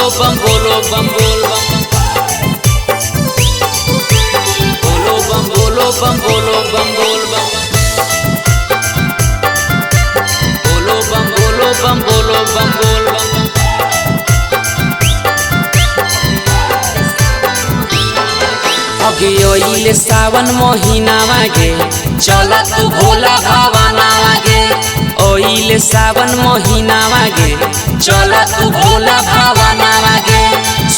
बम बोलो बम बोल बम बोलो बम बोलो बम बोलो बम बोल बम बोलो बम बोलो बम बोलो बम बोल बम। अगे ओइले सावन महीना गे चल तू भोला भावना गे ओइले सावन महीना गे चल तू भोला भावना गे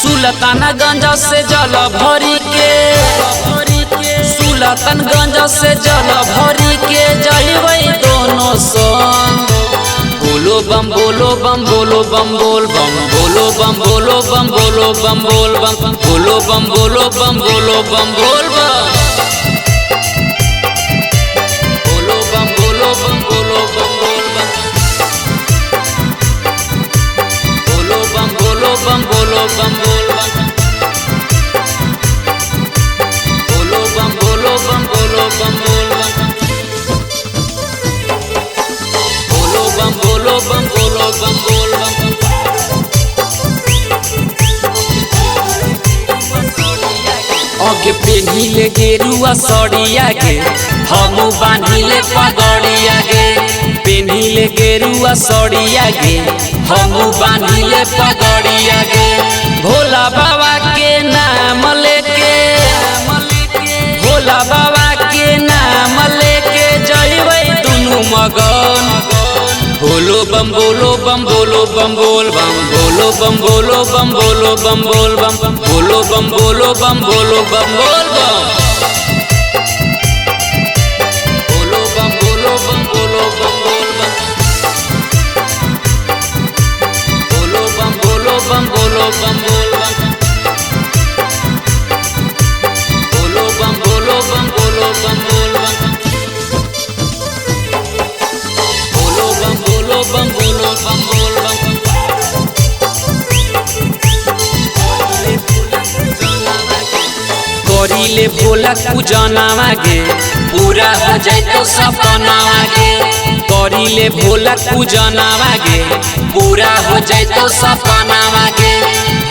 सुल्तानगंज से जल भरी के सुल्तानगंज से जल भरी के जइबै दोनों संग बोलो बम बोलो बम बोलो बम बोल बम बोलो बम बोलो बम बोलो बम बोल बम बोलो बम बोलो बम बोलो बम बोल बम बोलो बम बोलो बम बोलो बम बोल बम बोलो बम बोलो बम बोलो बम बोल बम बोलो बम बोलो बम बोलो बम बोल बम बोलो बम बोलो बम बोलो बम बोल बम। अगे पेन्हिले गेरुआ सड़िया गे हमू बांधिले पगड़िया गे पेन्हिले गेरुआ सड़िया गे हमू बांधिले पगड़िया गे भोला बाबा के नाम लेके भोला बाबा के नाम लेके जइबै दुनू मगन बोलो बम बोलो बम बोलो बम बोल बम बोलो बम बोलो बम बोलो बम बोल बम बोलो बम बोलो बम बोलो बम बोल बम बोलो बम बोलो बम बोलो बम बोल बम बोलो बम बोलो बम बोलो बम बोल बम बोलो बम बोलो बम बोलो बम बोल बम बोलो बम बोलो बम बोलो बम बोल बम। करिले भोला पूजनावा गे पूरा हो जाए तो सपनावा गे करिले भोला पूजनावा गे पूरा हो जाए तो सपनावा गे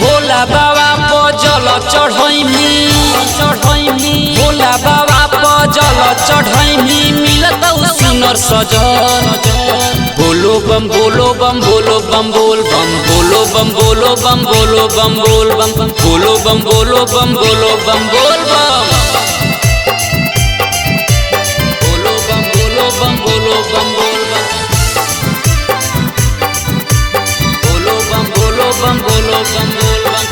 भोला बाबा पर जल चढ़ैमी भोला बाबा पर जल चढ़ैमी मिलत सुनर सजन बोलो बम बोलो बम बोलो बम बोल बम बोलो बम बोलो बम बोलो बम बोल बम बोलो बम बोलो बम बोलो बम बोल बम बोलो बम बोलो बम बोलो बम बोल बम बोलो बम बोलो बम बोलो बम बोल बम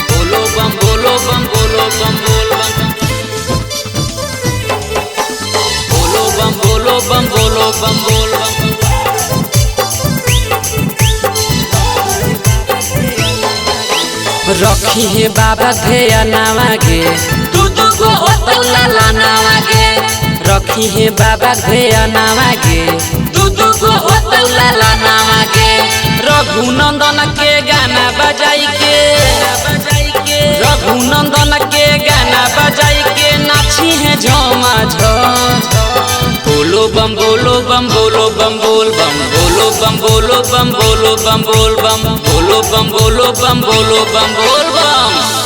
बोलो बम बोलो बम बोलो बम बोल बम बोलो बम बोलो बम बोलो बम बोल बम। रखी है बाबा ध्यानवा गे दूधू को होतला नावा गे रखी है बाबा ध्यानवा गे दूधू को होतला नावा गे रघुनंदन के गाना बजाई के रघुनंदन के गाना बजाई के नाची है झमा झम बोलो बम बोलो बम बोलो बम बोल बम बोलो बम बोलो बम बोलो बम बोल बम बोलो बम बोलो बम बोलो बम बोल बम।